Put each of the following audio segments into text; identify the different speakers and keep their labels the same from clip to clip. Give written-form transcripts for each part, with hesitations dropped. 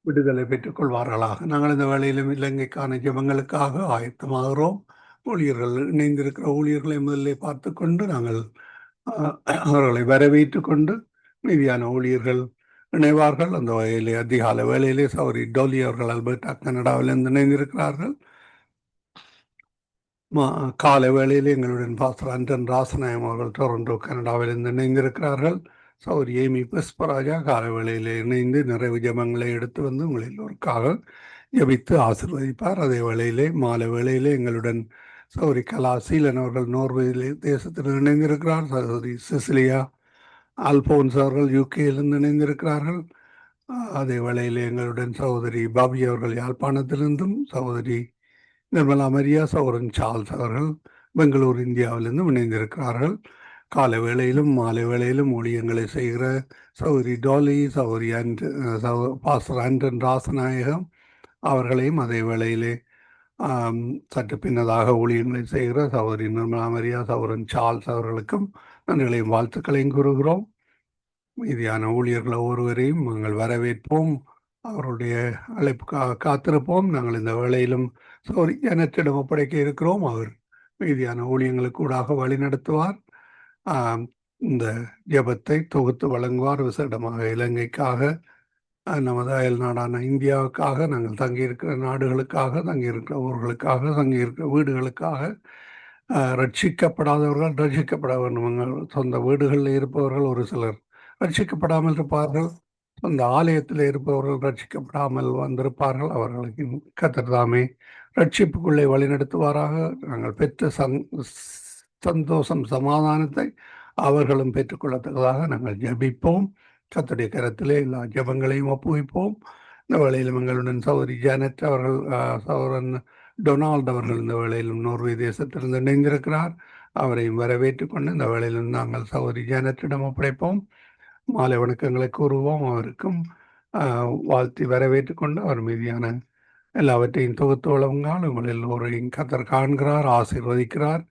Speaker 1: விடுதலை பெற்றுக் கொள்வார்களாக. நாங்கள் இந்த வேளையிலும் இலங்கைக்கான ஜெபங்களுக்காக ஆயத்தமாகிறோம். ஊழியர்கள் இணைந்திருக்கிற ஊழியர்களை முதலிலே பார்த்து கொண்டு நாங்கள் அவர்களை வரவேற்றுக் கொண்டு மீதியான ஊழியர்கள் இணைவார்கள். அந்த வகையிலே அதிகால வேளையிலே சௌரி டோலி அவர்கள் அல்பர்டா கனடாவிலிருந்து இணைந்திருக்கிறார்கள். காலை வேளையிலே எங்களுடன் பாஸ்டர் அண்டன் ராசநாயம் அவர்கள் டொரண்டோ கனடாவிலிருந்து இணைந்திருக்கிறார்கள். சௌரி ஏமி புஷ்பராஜா காலை வேளையிலே இணைந்து நிறைவு ஜபங்களை எடுத்து வந்து உங்கள் எல்லோருக்காக ஜபித்து ஆசிர்வதிப்பார். அதே வேளையிலே மாலை வேளையிலே எங்களுடன் சௌரி கலாசீலன் அவர்கள் நோர்வேயிலே தேசத்தில் இணைந்திருக்கிறார். சகோதரி சிசிலியா அல்போன்ஸ் அவர்கள் யூகேயிலிருந்து இணைந்திருக்கிறார்கள். அதே வேளையிலே எங்களுடன் சகோதரி பாபி அவர்கள் யாழ்ப்பாணத்திலிருந்தும், சகோதரி நிர்மலா மரியா, சௌரன் சார்ல்ஸ் அவர்கள் பெங்களூர் இந்தியாவிலிருந்து இணைந்திருக்கிறார்கள். காலை வேளையிலும் மாலை வேளையிலும் ஊழியங்களை செய்கிற சௌரி டோலி, சௌரி பாஸ்டர் ஆண்டன் ராசநாயகம் அவர்களையும் அதே வேளையிலே சற்று பின்னதாக ஊழியங்களை செய்கிற சௌரி நிர்மலா மரியா, சௌரன் சார்ல்ஸ் அவர்களுக்கும் நன்றிகளையும் வாழ்த்துக்களையும் கூறுகிறோம். மீதியான ஊழியர்கள் ஒவ்வொருவரையும் நாங்கள் வரவேற்போம். அவருடைய அழைப்புக்காக காத்திருப்போம். நாங்கள் இந்த வேளையிலும் சௌரி ஜனத்திடம் ஒப்படைக்க இருக்கிறோம். அவர் மீதியான ஊழியங்களுக்கு கூடாக வழி நடத்துவார். இந்த ஜபத்தை தொகுத்து வழங்குவார். விசேடமாக இலங்கைக்காக, நமது அயல் நாடான இந்தியாவுக்காக, நாங்கள் தங்கியிருக்கிற நாடுகளுக்காக, தங்கியிருக்கிற ஊர்களுக்காக, தங்கியிருக்கிற வீடுகளுக்காக, ரட்சிக்கப்படாதவர்கள் ரட்சிக்கப்பட வேண்டும். சொந்த வீடுகளில் இருப்பவர்கள் ஒரு சிலர் ரட்சிக்கப்படாமல் இருப்பார்கள். சொந்த ஆலயத்தில் இருப்பவர்கள் ரட்சிக்கப்படாமல் வந்திருப்பார்கள். அவர்களுக்கு கர்த்தர் தாமே ரட்சிப்புக்குள்ளே வழிநடத்துவாராக. நாங்கள் பெற்ற சந்தோஷம், சமாதானத்தை அவர்களும் பெற்றுக்கொள்ளத்தக்கதாக நாங்கள் ஜபிப்போம். கர்த்தருடைய கரத்திலே எல்லா ஜபங்களையும் ஒப்புவிப்போம். இந்த வேளையிலும் எங்களுடன் சௌரி ஜானட் அவர்கள், சௌரன் டொனால்ட் அவர்கள் இந்த வேளையிலும் நோர்வே தேசத்திலிருந்து இணைந்திருக்கிறார். அவரையும் வரவேற்றுக் கொண்டு இந்த வேளையிலும் நாங்கள் சௌரி ஜானட்டிடம் ஒப்படைப்போம். மாலை வணக்கங்களை கூறுவோம். அவருக்கும் வாழ்த்தி வரவேற்றுக் கொண்டு அவர் மீதியான எல்லாவற்றையும் தொகுத்து வழங்கால் உங்கள் எல்லோரையும் கர்த்தர் காண்கிறார், ஆசீர்வதிக்கிறார்,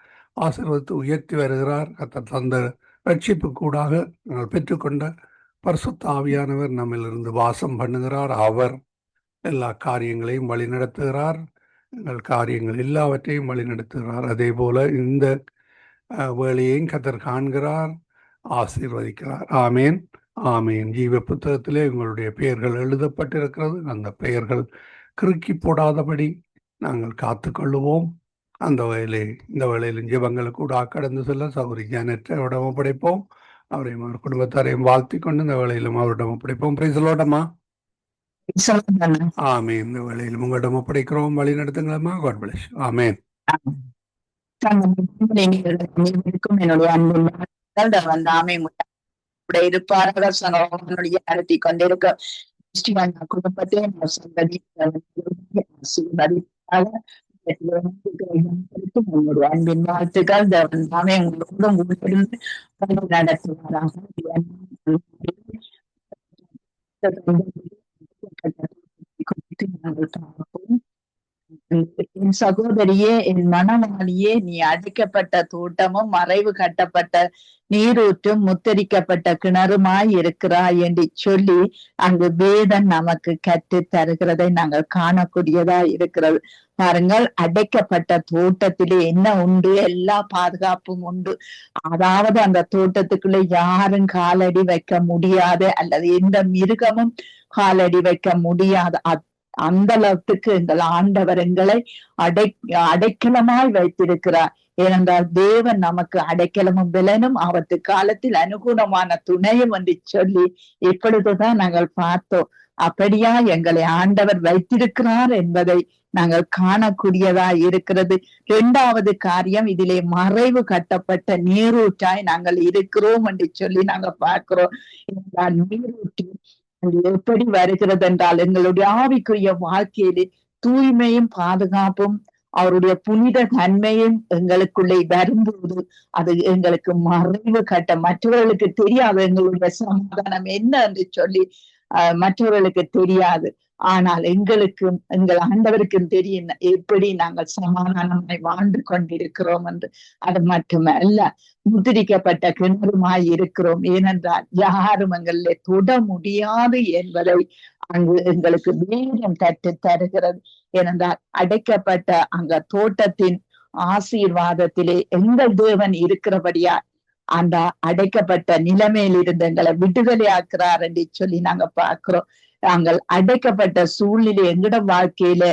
Speaker 1: ஆசீர்வதித்து உயர்த்தி வருகிறார். கர்த்தர் தந்த ரட்சிப்பு கூடாக நாங்கள் பெற்றுக்கொண்ட பரிசுத்த ஆவியானவர் நம்மிலிருந்து வாசம் பண்ணுகிறார். அவர் எல்லா காரியங்களையும் வழி நடத்துகிறார். எங்கள் காரியங்கள் எல்லாவற்றையும் வழி நடத்துகிறார். அதே போல இந்த வேலையையும் கர்த்தர் காண்கிறார், ஆசீர்வதிக்கிறார். ஆமேன், ஆமேன். ஜீவ புத்தகத்திலே உங்களுடைய பெயர்கள் எழுதப்பட்டிருக்கிறது. அந்த பெயர்கள் கிறுக்கி போடாதபடி நாங்கள் காத்துக்கொள்ளுவோம். அந்த வேலை இந்த வேலையிலும் ஜீவங்களுக்கு கூட கடந்து செல்ல சௌரி ஜானட் அவரிடம் ஒப்படைப்போம். அவரையும் அவர் குடும்பத்தாரையும் வாழ்த்தி கொண்டு இந்த வேலையிலும் அவரிடம் ஒப்படைப்போம். பிரைசலோடமா. ஆமேன். இந்த வேலையிலும் உங்களிடம் ஒப்படைக்கிறோம். வழி நடத்துங்களம்மா. God plus. ஆமேன்.
Speaker 2: என்னுடைய இருப்பார்கள் நடத்தி கொண்டிருக்க குடும்பத்தை அன்பின் வாழ்த்துக்கள். தேவன் உங்களோடும் நடத்துவாராக. என் சகோதரியே, என் மனமாளியே, நீ அடைக்கப்பட்ட தோட்டமும் மறைவு கட்டப்பட்ட நீரூற்றும் முத்தரிக்கப்பட்ட கிணறுமாய் இருக்கிறாய் என்று சொல்லி அங்கு வேதன் நமக்கு கற்று தருகிறதை நாங்கள் காணக்கூடியதா இருக்கிறது. பாருங்கள், அடைக்கப்பட்ட தோட்டத்திலே என்ன உண்டு? எல்லா பாதுகாப்பும் உண்டு. அதாவது அந்த தோட்டத்துக்குள்ள யாரும் காலடி வைக்க முடியாது, அல்லது எந்த மிருகமும் காலடி வைக்க முடியாது. அந்த அளவுக்கு எங்கள் ஆண்டவர் எங்களை அடைக்கலமாய் வைத்திருக்கிறார். ஏனென்றால் தேவன் நமக்கு அடைக்கலமும் பலனும் ஆபத்து காலத்தில் அனுகூலமான துணையும் என்று சொல்லி இப்பொழுதுதான் நாங்கள் பார்த்தோம். அப்படியா எங்களை ஆண்டவர் வைத்திருக்கிறார் என்பதை நாங்கள் காணக்கூடியதா இருக்கிறது. இரண்டாவது காரியம், இதிலே மறைவு கட்டப்பட்ட நீரூற்றாய் நாங்கள் இருக்கிறோம் என்று சொல்லி நாங்க பார்க்கிறோம். நீரூற்று எப்படி வருகிறது என்றால், எங்களுடைய ஆவிக்குரிய வாழ்க்கையிலே தூய்மையும் பாதுகாப்பும் அவருடைய புனித தன்மையும் எங்களுக்குள்ளே வரும்போது அது எங்களுக்கு மறைவு கட்ட, மற்றவர்களுக்கு தெரியாது எங்களுடைய சமாதானம் என்ன என்று சொல்லி மற்றவர்களுக்கு தெரியாது. ஆனால் எங்களுக்கும் எங்கள் ஆண்டவருக்கும் தெரியும் எப்படி நாங்கள் சமாதானமாய் வாழ்ந்து கொண்டிருக்கிறோம் என்று. அது மட்டுமல்ல, முத்திரிக்கப்பட்ட கிணறுமாய் இருக்கிறோம். ஏனென்றால் யாரும் எங்களை தொட முடியாது என்பதை அங்கு எங்களுக்கு வேதம் கற்று தருகிறது. ஏனென்றால் அடைக்கப்பட்ட அங்க தோட்டத்தின் ஆசீர்வாதத்திலே எங்கள் தேவன் இருக்கிறபடியா அந்த அடைக்கப்பட்ட நிலைமையில் இருந்து எங்களை விடுதலை ஆக்குறார் என்று சொல்லி நாங்க பாக்குறோம். நாங்கள் அடைக்கப்பட்ட சூழ்நிலை எங்கட வாழ்க்கையில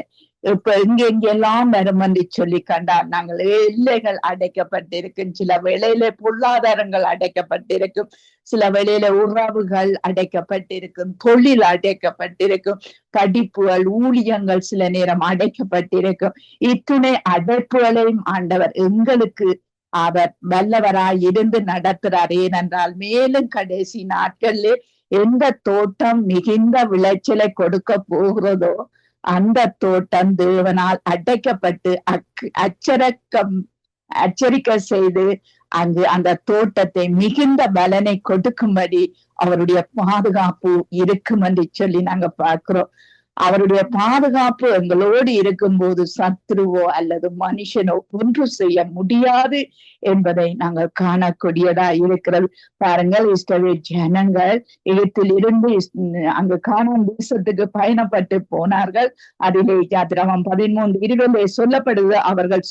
Speaker 2: இப்ப எங்கெங்கெல்லாம் வரும் என்று சொல்லி கண்டால் நாங்கள் எல்லைகள் அடைக்கப்பட்டிருக்கும், சில வேளையில பொருளாதாரங்கள் அடைக்கப்பட்டிருக்கும், சில வேளையில உறவுகள் அடைக்கப்பட்டிருக்கும், தொழில் அடைக்கப்பட்டிருக்கும், படிப்புகள் ஊழியங்கள் சில நேரம் அடைக்கப்பட்டிருக்கும். இத்துணை அடைப்புகளையும் ஆண்டவர் எங்களுக்கு அவர் வல்லவராய் இருந்து நடத்துறார். ஏனென்றால் மேலும் கடைசி நாட்களிலே எந்த தோட்டம் மிகுந்த விளைச்சலை கொடுக்க போகிறதோ அந்த தோட்டம் தேவனால் அடைக்கப்பட்டு எச்சரிக்கை செய்து அங்கு அந்த தோட்டத்தை மிகுந்த பலனை கொடுக்கும்படி அவருடைய பாதுகாப்பு இருக்கும் என்று சொல்லி நாங்க பார்க்கிறோம். அவருடைய பாதுகாப்பு எங்களோடு இருக்கும்போது சத்ருவோ அல்லது மனுஷனோ ஒன்று செய்ய முடியாது என்பதை நாங்கள் காணக்கூடியதா இருக்கிறது. பாருங்கள், இஸ்ரவேல் ஜனங்கள் எகிப்திலிருந்து அங்கு கானான் தேசத்துக்கு பயணப்பட்டு போனார்கள். அதிலே யாத்திராகமம் 13:20 சொல்லப்படுது, அவர்கள்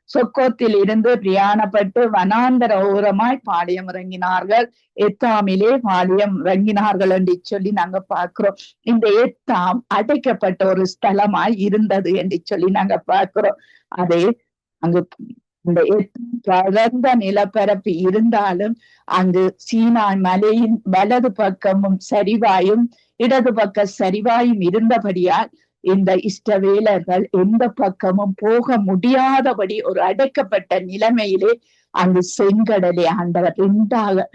Speaker 2: சொக்கோத்தில் இருந்து பிரயாணப்பட்டு வனாந்தர ஓரமாய் பாளையம் இறங்கினார்கள், எத்தாமிலே பாளையம் இறங்கினார்கள் என்று சொல்லி நாங்க பார்க்கிறோம். இந்த எத்தாம் அடைக்கப்பட்ட ஒரு ஸ்தலமாய் இருந்தது என்று சொல்லி நாங்க பார்க்கிறோம். அதே அங்கு இந்த பரந்த நிலப்பரப்பு இருந்தாலும் அங்கு சீனாய் மலையின் வலது பக்கமும் சரிவாயும் இடது பக்க சரிவாயும் இருந்தபடியால் இந்த இஸ்ரவேலர்கள் எந்த பக்கமும் போக முடியாதபடி ஒரு அடைக்கப்பட்ட நிலைமையிலே அங்கு செங்கடலை ஆண்டவர் 2ஆக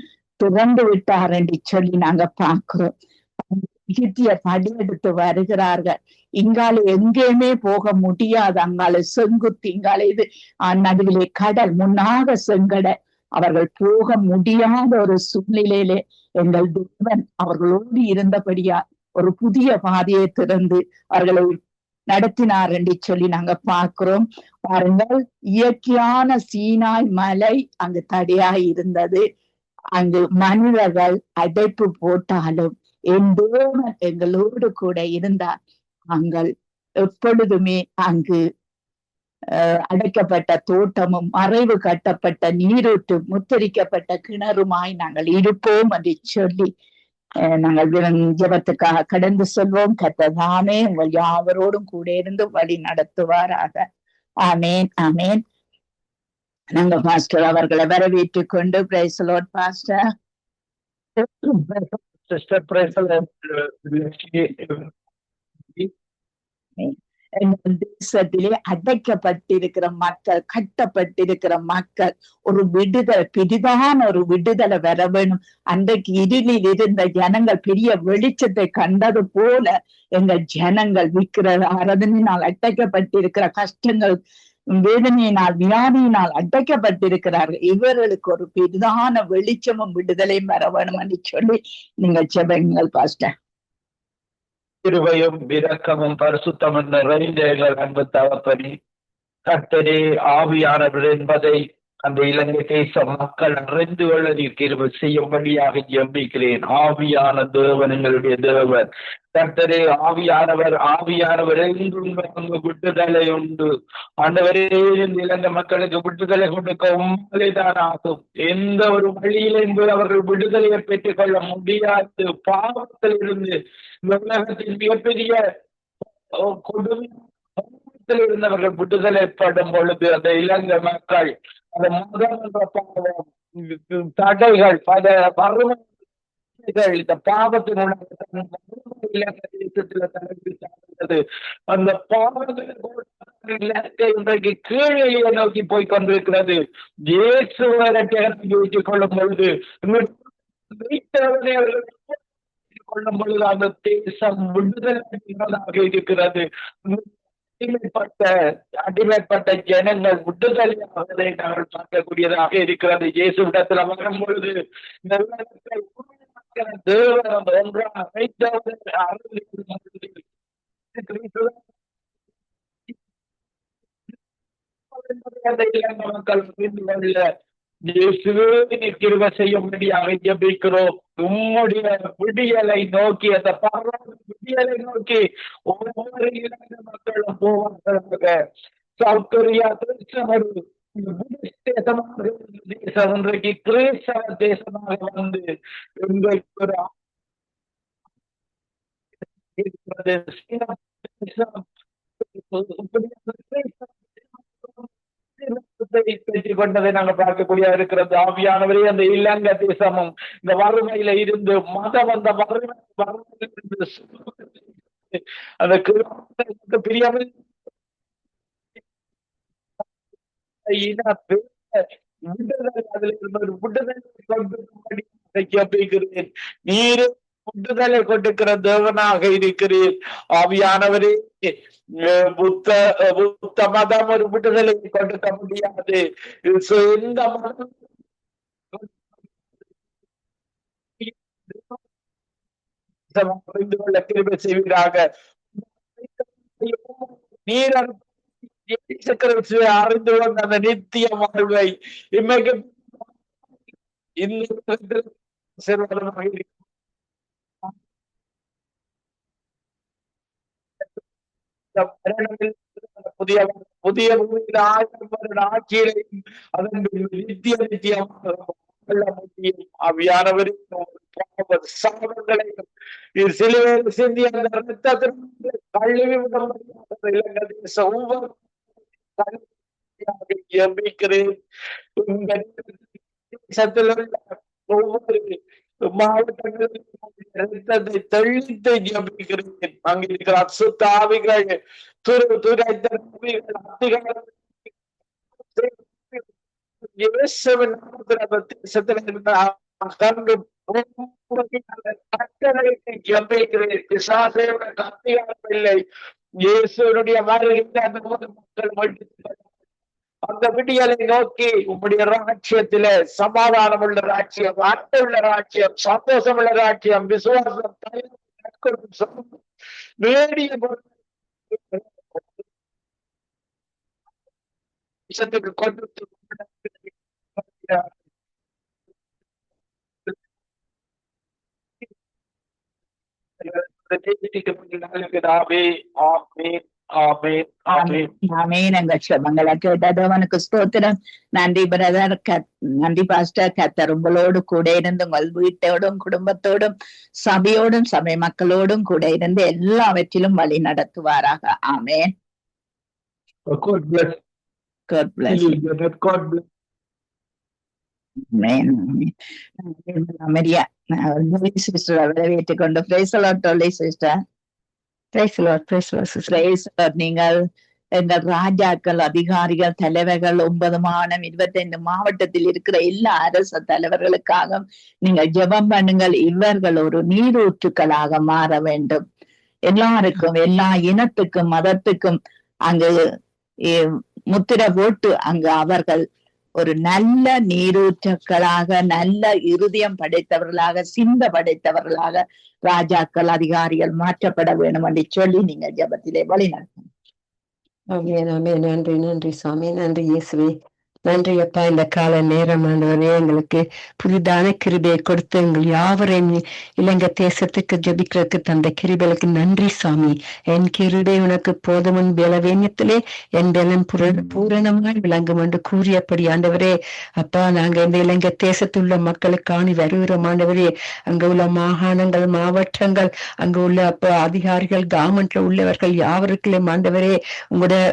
Speaker 2: திறந்து விட்டார் என்று சொல்லி நாங்க பார்க்கிறோம். எகிப்தியர் படையெடுத்து வருகிறார்கள். இங்கால எங்கேயுமே போக முடியாது, அங்கால செங்குத்து, இங்கால இது நடுவிலே கடல், முன்னாக செங்கடல். அவர்கள் போக முடியாத ஒரு சூழ்நிலையிலே எங்கள் தேவன் அவர்களோடு இருந்தபடியா ஒரு புதிய பாதையை திறந்து அவர்களை நடத்தினார் என்று சொல்லி நாங்க பார்க்கிறோம். பாருங்கள், இயற்கையான சீனாய் மலை அங்கு தடையாய் இருந்தது. அங்கு மனிதர்கள் அடைப்பு போட்டாலும் என் தேவன் எங்களோடு கூட இருந்தார். நாங்கள் எப்பொழுதுமே அங்கு அடைக்கப்பட்ட தோட்டமும் மறைவு கட்டப்பட்ட நீரூற்றும் முத்தரிக்கப்பட்ட கிணறுமாய் நாங்கள் இருப்போம் என்று சொல்லி நாங்கள் ஜெபத்துக்காக கடந்து சொல்வோம். கர்த்தர் தாமே உங்கள் யாவரோடும் கூட இருந்து வழி நடத்துவாராக. ஆமேன், ஆமேன். நாங்க பாஸ்டர் அவர்களை வரவேற்றுக் கொண்டு praise the Lord pastor.
Speaker 3: Sister praise the Lord.
Speaker 2: தேசத்திலே அடைக்கப்பட்டிருக்கிற மக்கள், கட்டப்பட்டிருக்கிற மக்கள் ஒரு விடுதலை, பெரிதான ஒரு விடுதலை வர வேணும். அன்றைக்கு இருளில் இருந்த ஜனங்கள் பெரிய வெளிச்சத்தை கண்டது போல எங்கள் ஜனங்கள் விற்கிற அரதனினால் அடைக்கப்பட்டிருக்கிற கஷ்டங்கள், வேதனையினால், வியாதியினால் அடைக்கப்பட்டிருக்கிறார்கள். இவர்களுக்கு ஒரு பெரிதான வெளிச்சமும் விடுதலையும் வர வேணும் என்று சொல்லி நீங்கள் ஜெபங்கள் பாஸ்டர்.
Speaker 3: கிருபையும் இரக்கமும் பரிசுத்தமும் நிறைந்த எங்கள் அன்பு தகப்பனே, கர்த்தரே ஆவியானவர் என்பதை அந்த இலங்கை தேச மக்கள் அறிந்து கொள்ள நீர் கிருபை செய்யும்படியாக ஜெபிக்கிறேன். ஆவியான தேவன் எங்களுடைய தேவன். கர்த்தரே ஆவியானவர் எங்கும் விடுதலை உண்டு. ஆண்டவரே, இந்த இலங்கை மக்களுக்கு விடுதலை கொடுக்க உண்மைதான் ஆகும். எந்த ஒரு வழியிலிருந்து அவர்கள் விடுதலையை பெற்றுக் கொள்ள முடியாது. பாவத்தில் இருந்து உலகத்தின் மிகப்பெரிய கொடுமையில் இருந்தவர்கள் விடுதலைப்படும் பொழுது அந்த இலங்கை மக்கள் அந்த தடைகள், பல வறுமைகள், இந்த பாவத்தினுடைய அந்த பாவத்தை இன்றைக்கு கீழே நோக்கி போய் கொண்டிருக்கிறது. இயேசுவை கொள்ளும் பொழுது கொள்ளும் பொழுது அந்த தேசம் விடுதலை இருக்கிறது. அடிமைப்பட்ட ஜனங்கள் விடுதலையாவதை நாங்கள் பார்க்கக்கூடியதாக இருக்கிறது. இயேசுவிடத்தில் வரும் பொழுது மக்கள் புரிந்து கொள்ள கிருபை செய்யும்படியாக ஜெபிக்கிறோம். உம்முடைய விடியலை நோக்கி அந்த நோக்கி ஒவ்வொரு இலங்கை மக்களும் போவார்களாக. சவுத் கொரியா தேசம் தேசமாக தேசம் இன்றைக்கு கிறிஸ்தவ தேசமாக வந்து எங்களுக்கு ஒரு இருக்கிறது. சீனா தேசம் பெற்றுக் கொண்டதை நாங்கள் பார்க்கக்கூடிய இருக்கிறது. ஆவியானவரே, அந்த இலங்கை தேசமும் இந்த வறுமையில இருந்து மதம் அந்த வறுமையில இருந்து அந்த பிரியாமல் விடுதலை அதில் இருந்த விடுதலை கொண்டு நீர் விடுதலை கொண்டிருக்கிற தேவனாக இருக்கிறேன். ஆவியானவரே, புத்த மதம் ஒரு விடுதலை கொடுக்க முடியாது. எந்த மதம் அறிந்து கொள்ள கிருபை செய்வீராக. நீர் அறிந்து கொண்ட அந்த நித்திய வாழ்வை இன்மைக்கு புதிய புதிய பூமியில் 1000 வருட ஆட்சியிலையும் அதன் நித்திய நித்தியமாக அவ்வியானவரின் சாபங்களையும் சிலுவையில் சிந்திய அந்த ரத்தத்திற்கு கழுவி விட முடியாத இலங்கை தேசம் ஒவ்வொரு ஜெபிக்கிறேன். ஒவ்வொரு மாவட்டங்களில் ரத்தத்தை தெளித்து ஜெபிக்கிறேன். அங்கே இருக்கிற அசுத்த ஆவிகள் துரைத்த இயேசுடைய மக்கள் அந்த விடியலை நோக்கி உம்முடைய ராட்சியத்தில சமாதானம் உள்ள ராட்சியம், அன்பு உள்ள ராட்சியம், சந்தோஷம் உள்ள ராட்சியம், விசுவாசம் நேடிய கொண்டு
Speaker 2: ஜெபங்களை கேட்டதவனுக்கு ஸ்தோத்திரம். நன்றி பிரதர், நன்றி பாஸ்டர். கர்த்தர் உங்களோடு கூட இருந்து உங்கள் வீட்டோடும் குடும்பத்தோடும் சபையோடும் சபை மக்களோடும் கூட இருந்து எல்லாவற்றிலும் வழி நடத்துவாராக. Amen.
Speaker 3: God bless.
Speaker 2: God bless.
Speaker 3: God bless.
Speaker 2: Maria sister வரவேற்றுக் கொண்டு பிரைஸ் லார்ட் சொல்லி sister. Praise Lord, praise Lord, praise Lord. நீங்கள் எங்கள் ராஜாக்கள், அதிகாரிகள், தலைவர்கள் 9 மாநிலம் 25 மாவட்டத்தில் இருக்கிற எல்லா அரச தலைவர்களுக்காக நீங்கள் ஜெபம் பண்ணுங்கள். இவர்கள் ஒரு நீரூற்றுக்களாக மாற வேண்டும். எல்லாருக்கும், எல்லா இனத்துக்கும், மதத்துக்கும் அங்கு முத்திரை போட்டு அங்கு அவர்கள் ஒரு நல்ல நீரூற்றுக்களாக, நல்ல இருதயம் படைத்தவர்களாக, சிந்த படைத்தவர்களாக ராஜாக்கள், அதிகாரிகள் மாற்றப்பட வேண்டும் என்று சொல்லி நீங்க ஜெபத்திலே வழி நடத்தும்.
Speaker 4: நன்றி நன்றி சுவாமி, நன்றி இயேசுவே, நன்றி அப்பா. இந்த கால நேரம் ஆண்டவரே எங்களுக்கு புதிதான கிருபையை கொடுத்து எங்கள் யாவரையும் இலங்கை தேசத்துக்கு ஜபிக்கிறதுக்கு தந்த கிருபைகளுக்கு நன்றி சுவாமி. என் கிருபை உனக்கு போதுமன் பலவீனத்திலே என் பலன் பூரணமாய் விளங்கும் என்று கூறியபடி ஆண்டவரே அப்பா, நாங்க இந்த இலங்கை தேசத்துள்ள மக்களுக்காணி வருகிறோம் ஆண்டவரே. அங்க உள்ள மாகாணங்கள், மாவட்டங்கள், அங்க உள்ள அப்பா அதிகாரிகள், கவர்மெண்ட்ல உள்ளவர்கள் யாவருக்கும் ஆண்டவரே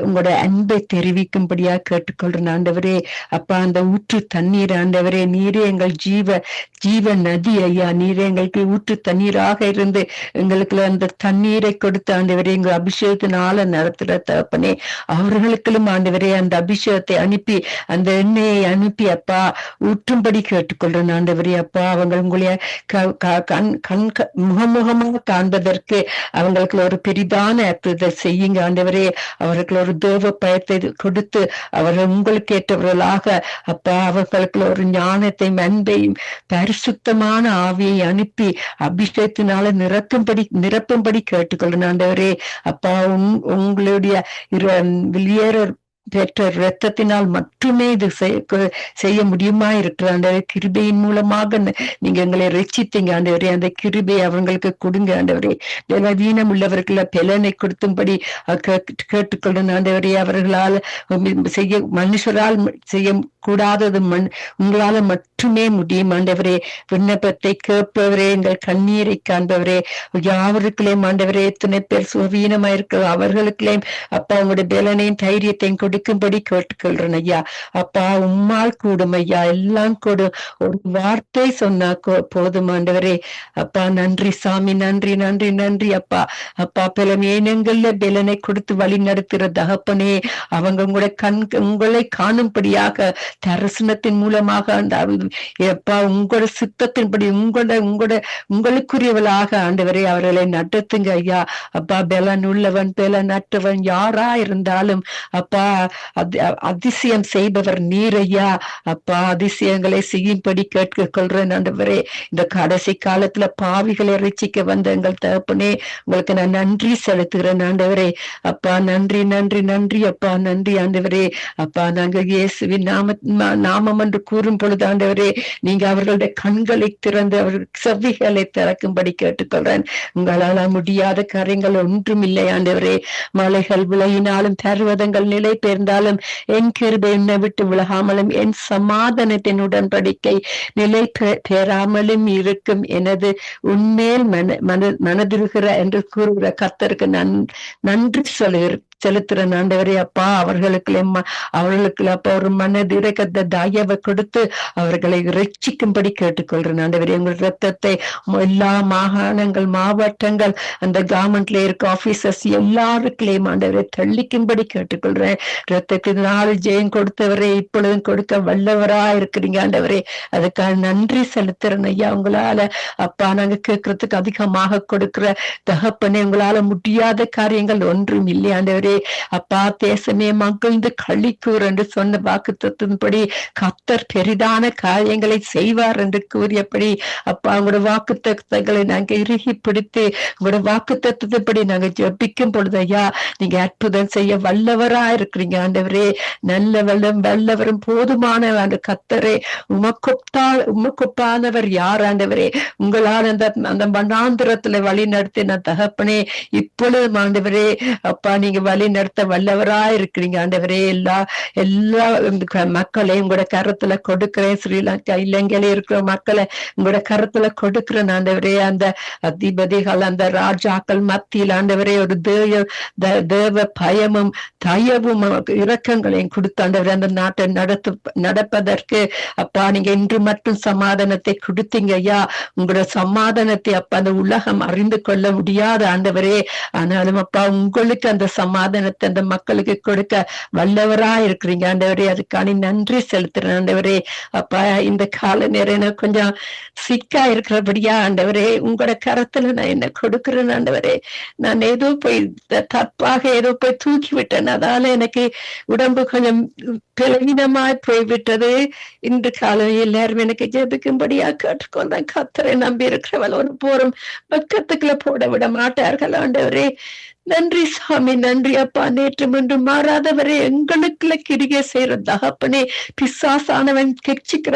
Speaker 4: உங்களோட அன்பை தெரிவிக்கும்படியா கேட்டுக்கொள்றேன் ஆண்டவரே. அப்பா, அந்த ஊற்று தண்ணீர் ஆண்டவரே, நீரே எங்கள் ஜீவ நதி ஐயா. நீரே எங்களுக்கு ஊற்று தண்ணீராக இருந்து எங்களுக்கு அந்த தண்ணீரை கொடுத்து ஆண்டவரே எங்கள் அபிஷேகத்தினால நடத்துற தகப்பனே, அவர்களுக்கும் ஆண்டவரே அந்த அபிஷேகத்தை அனுப்பி, அந்த எண்ணெயை அனுப்பி அப்பா ஊற்றும்படி கேட்டுக்கொள்றேன் ஆண்டவரே. அப்பா, அவங்க உங்களுடைய முகமுகமாக காண்பதற்கு அவங்களுக்கு ஒரு பெரிதான அற்புதத்தை செய்யுங்க ஆண்டவரே. அவர்கள் ஒரு தேவ பயத்தை கொடுத்து அவர்கள் உங்களுக்கு ஏற்றவர்களாக அப்பா அவர்களுக்கு ஒரு ஞானத்தையும் அன்பையும் பரிசுத்தமான ஆவியை அனுப்பி அபிஷேகத்தினால நிரப்பும்படி கேட்டுக்கொள்ளணும் ஆண்டவரே. அப்பா, உங்களுடைய வெளியேற பெற்ற இரத்தத்தினால் மட்டுமே இது செய்ய முடியுமா இருக்கிற ஆண்டவரே. கிருபையின் மூலமாக நீங்க எங்களை ரட்சித்தீங்க ஆண்டவரே. அந்த கிருபை அவங்களுக்கு கொடுங்க ஆண்டவரே. பலவீனம் உள்ளவர்கள பலனை கொடுத்தும்படி கேட்டுக்கொள்ளணும் ஆண்டவரே. அவர்களால் மனுஷரால் செய்ய கூடாதது உங்களால மட்டுமே முடியும் ஆண்டவரே. விண்ணப்பத்தை கேட்பவரே, எங்கள் கண்ணீரை காண்பவரே, யாவருக்குள்ளேயும் ஆண்டவரே எத்தனை பேர் சுவீனமா இருக்கிற அவர்களுக்குள்ளேயும் அப்பா உங்களுடைய பலனையும் தைரியத்தையும் கொடுக்கும்படி கேட்டுக்கொள்றேன் ஐயா. அப்பா உம்மால் கூடும் ஐயா, எல்லாம் கூடும். ஒரு வார்த்தை சொன்னா போதும் ஆண்டவரே. அப்பா நன்றி சாமி, நன்றி நன்றி நன்றி அப்பா. அப்பா பலமேனங்கள்ல பலனை கொடுத்து வழி நடத்துற தகப்பனே, அவங்க உங்களை காணும்படியாக தரிசனத்தின் மூலமாக அந்த அப்பா உங்களோட சித்தத்தின்படி உங்களுக்குரியவளாக ஆண்டவரே அவர்களை நடத்துங்க ஐயா. அப்பா பலன் உள்ளவன் பலன் அற்றவன் யாரா இருந்தாலும் அப்பா அதிசயம் செய்பவர் நீர் ஐயா. அப்பா அதிசயங்களை செய்யும்படி கேட்டுக்கொள்றேன் ஆண்டவரே. இந்த கடைசி காலத்துல பாவிகளை ரட்சிக்க வந்த எங்கள் தகப்பனே, உங்களுக்கு நான் நன்றி செலுத்துகிறேன் ஆண்டவரே. அப்பா நன்றி நன்றி நன்றி அப்பா, நன்றி ஆண்டவரே. அப்பா நாங்க இயேசுவின் நாமம் என்று கூறும் பொழுது ஆண்டவரே, நீங்க அவர்களுடைய கண்களை திறந்து அவர்கள் செவிகளை திறக்கும்படி கேட்டுக்கொள்றேன். உங்களால முடியாத காரியங்கள் ஒன்றும் இல்லை ஆண்டவரே. மலைகள் விளையினாலும் பர்வதங்கள் நிலை பெயர்ந்தாலும் என் கிருபை என்னை விட்டு விலகாமலும் என் சமாதானத்தின் உடன்படிக்கை நிலை பெறாமலும் இருக்கும். எனது உண்மையில் மனதிருகிற என்று கூறுகிற கர்த்தருக்கு நன்றி செலுத்துறேன் ஆண்டவரே. அப்பா அவர்களுக்கு அப்பா ஒரு மனதிறக்கத்தை தயவை கொடுத்து அவர்களை ரட்சிக்கும்படி கேட்டுக்கொள்றேன் ஆண்டவரே. உங்கள் ரத்தத்தை எல்லா மாகாணங்கள் மாவட்டங்கள் அந்த கவர்மெண்ட்ல இருக்க ஆபீசர்ஸ் எல்லாருக்குள்ளேயும் ஆண்டவரை தள்ளிக்கும்படி கேட்டுக்கொள்றேன். ரத்தத்தினால் ஜெயம் கொடுத்தவரே இப்பொழுதும் கொடுக்க வல்லவரா இருக்கிறீங்க ஆண்டவரே. அதுக்காக நன்றி செலுத்துறேன் ஐயா. உங்களால அப்பா நாங்க கேட்கறதுக்கு அதிகமாக கொடுக்கிற தகப்பனே, உங்களால முடியாத காரியங்கள் ஒன்றும் இல்லை ஆண்டவரே. அப்பா தேசமே மகிழ்ந்து களிக்கூர் என்று சொன்ன வாக்குத்தத்தின்படி கர்த்தர் பெரிதான காரியங்களை செய்வார் என்று கூறியபடி அப்பா உங்களோட வாக்குத்தத்தங்களை நாங்க இறுகி பிடித்து உங்களோட வாக்குத்தத்தின்படி நாங்க ஜெபிக்கும் பொழுது ஐயா, நீங்க அற்புதம் செய்ய வல்லவரா இருக்கிறீங்க ஆண்டவரே. வல்லவரும் போதுமான அந்த கர்த்தரே, உமக்குப்பானவர் யார் ஆண்டவரே? உங்களால் அந்த மண்ணாந்திரத்துல வழி நடத்தின தகப்பனே, இப்பொழுது ஆண்டவரே அப்பா நீங்க வழி நடத்த வல்லவரா இருக்கிறீங்க ஆண்டவரே. எல்லா மக்களையும் உங்களோட கரத்துல கொடுக்கிறேன். ஸ்ரீலங்கா இலங்கையில இருக்கிற மக்களை உங்களோட கரத்துல கொடுக்கிறேன் ஆண்டவரே. அந்த அதிபதிகள் அந்த ராஜாக்கள் மத்தியில் ஆண்டவரே ஒரு தேவ பயமும் தயவும் இரக்கங்களையும் கொடுத்தாண்டவரே அந்த நாட்டை நடப்பதற்கு அப்பா நீங்க இன்று மட்டும் சமாதானத்தை கொடுத்தீங்க ஐயா. உங்களோட சமாதானத்தை அப்பா அந்த உலகம் அறிந்து கொள்ள முடியாத ஆண்டவரே. ஆனாலும் அப்பா உங்களுக்கு அந்த சமாதானத்தை அந்த மக்களுக்கு கொடுக்க வல்லவரா இருக்கிறீங்க ஆண்டவரே. அதுக்கான நன்றி செலுத்துறேன் ஆண்டவரே. அப்பா இந்த கால நேரம் கொஞ்சம் சிக்கா இருக்கிறபடியா ஆண்டவரே, உங்களோட கரத்துல நான் என்ன கொடுக்கிறேன் ஆண்டவரே. நான் ஏதோ போய் தப்பாக ஏதோ போய் தூக்கி விட்டேன், அதால எனக்கு உடம்பு கொஞ்சம் பலவீனமாய் போய்விட்டது. இன்று காலம் எல்லாரும் எனக்கு ஜெபிக்கும்படியா கேட்டுக்கொண்டேன். கர்த்தரை நம்பி இருக்கிறவள் ஒரு போரும் பக்கத்துக்குள்ள போட விட மாட்டார்கள் ஆண்டவரே. நன்றி சாமி, நன்றி அப்பா. நேற்று முன்று மாறாதவரே, எங்களுக்குள்ள கிரிகை செய்யற தகப்பனே, பிசாசானவன் கெச்சிக்கிற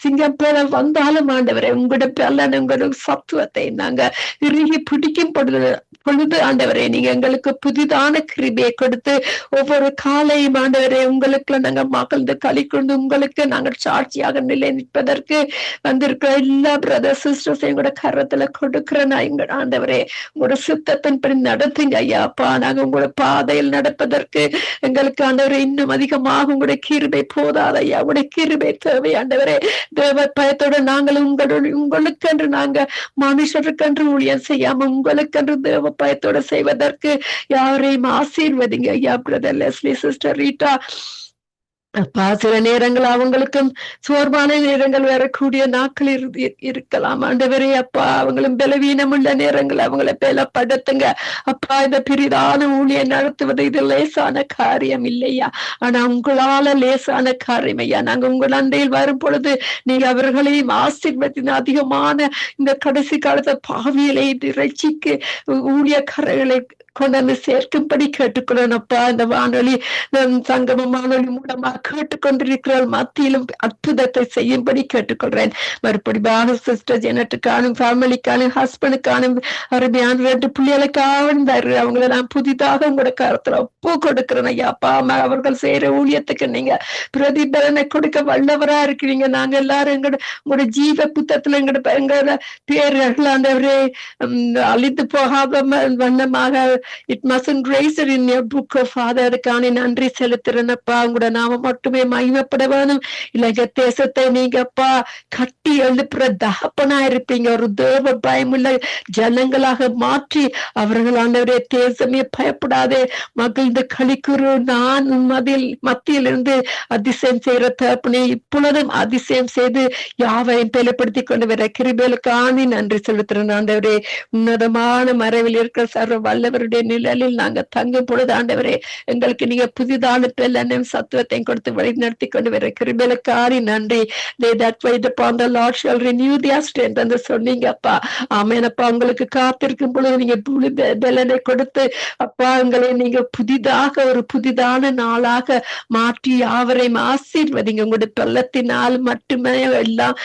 Speaker 4: சிங்கம் போல வந்தாலும் ஆண்டவரே, உங்களோட பலன் உங்களோட சத்துவத்தை நாங்க இறுகி பிடிக்கும் பொழுது ஆண்டவரே, நீங்க எங்களுக்கு புதிதான கிருபையை கொடுத்து ஒவ்வொரு காலையும் ஆண்டவரே உங்களுக்குள்ள நாங்க மகிழ்ந்து களி கொண்டு உங்களுக்கு நாங்கள் சாட்சியாக நிலை நிற்பதற்கு வந்திருக்கிற எல்லா பிரதர் சிஸ்டர்ஸையும் கூட கரத்துல கொடுக்கிறேன் எங்க ஆண்டவரே. உங்களோட சித்தத்தின்படி நடத்துங்க ஐயா. அப்பா நாங்க உங்களோட பாதையில் நடப்பதற்கு எங்களுக்கு ஆண்டவரே இன்னும் அதிகமாக உங்களுடைய கிருபை போதாத ஐயா. உங்களுடைய கிருபை தேவை ஆண்டவரே. தேவ பயத்தோட நாங்கள் உங்களுக்கென்று நாங்க மனுஷருக்கென்று ஊழியம் செய்யாம உங்களுக்கென்று தேவ பயத்தோட செய்வதற்கு யாரையும் ஆசீர்வதிங்க ஐயா. பிரதர் லெஸ்லி, சிஸ்டர் ரீட்டா அப்பா, சில நேரங்கள் அவங்களுக்கும் சோர்வான நேரங்கள் வரக்கூடிய நாட்கள் இருக்கலாம் ஆண்டவரே. அப்பா அவங்களும் பலவீனம் உள்ள நேரங்கள் அவங்களை பலப்படுத்துங்க அப்பா. இந்த பெரிதான ஊழியம் நடத்துவது இது லேசான காரியம் இல்லையா, ஆனா உங்களால லேசான காரியம் ஐயா. நாங்க உங்கள் அண்டையில் வரும் பொழுது நீங்க அவர்களையும் ஆசீர்வதின அதிகமான இந்த கடைசி காலத்தை பாவியலை ரட்சிக்கு ஊழியக்காரர்களை கொண்டு வந்து சேர்க்கும்படி கேட்டுக்கொள்ளணும் அப்பா. இந்த வானொலி சங்கம வானொலி மூலமா கேட்டுக்கொண்டிருக்கிற மத்தியிலும் அற்புதத்தை செய்யும்படி கேட்டுக்கொள்றேன். மறுபடி பானு சிஸ்டர் ஜெனட்டுக்கானும் ஃபேமிலிக்கானும் ஹஸ்பண்டுக்கானும் அருமையான 2 பிள்ளைகளுக்காக அவங்களை நான் புதிதாக உங்களோட கருத்துல ஒப்பு கொடுக்கிறேன் ஐயா. அப்பா அம்மா அவர்கள் செய்யற ஊழியத்துக்கு நீங்க பிரதிபலனை கொடுக்க வல்லவரா இருக்கிறீங்க. நாங்க எல்லாரும் உங்களோட ஜீவ புத்தகத்துல எங்களோட பேர்கள் ஆண்டவரே அழிந்து போகாத வண்ணமாக it must rise in your book of Father. அதுக்கான நன்றி செலுத்துறேனப்பா. உங்களோட நாம மட்டுமே மகிமைப்பட வேணும். இலங்கை தேசத்தை நீங்க அப்பா கட்டி எழுப்புற தகப்பனா இருப்பீங்க. ஒரு தேவ பயமுள்ள ஜனங்களாக மாற்றி அவர்கள் ஆண்டவரே தேசமே பயப்படாதே மகிழ்ந்து களிக்குறு நான் மத்தியில் இருந்து அதிசயம் செய்யற தகப்பனே இப்பொழுதும் அதிசயம் செய்து யாவையும் பேலப்படுத்தி கொண்டு வர கிருபைகளுக்காண்டி நன்றி செலுத்துறேன் ஆண்டவரே. உன்னதமான மறைவில் இருக்கிற சர்வ வல்லவருடைய நிழலில் நாங்க தங்கும் பொழுது ஆண்டவரே எங்களுக்கு நீங்க புதிதான பெல்லனையும் சத்துவத்தையும் கொடுத்து வழி நடத்தி கொண்டு வர கிருபைகளுக்காண்டி நன்றி. They that wait upon the Lord shall renew their strength என்று சொன்னீங்க அப்பா. ஆமேனப்பா. உங்களுக்கு காத்திருக்கும் பொழுது நீங்க பெலனை கொடுத்து அப்பா எங்களை நீங்க புதிதாக ஒரு புதிதான நாளாக மாற்றி யாவரையும் ஆசீர்வதிங்க. உங்களுடைய பள்ளத்தினால் மட்டுமே எல்லாம்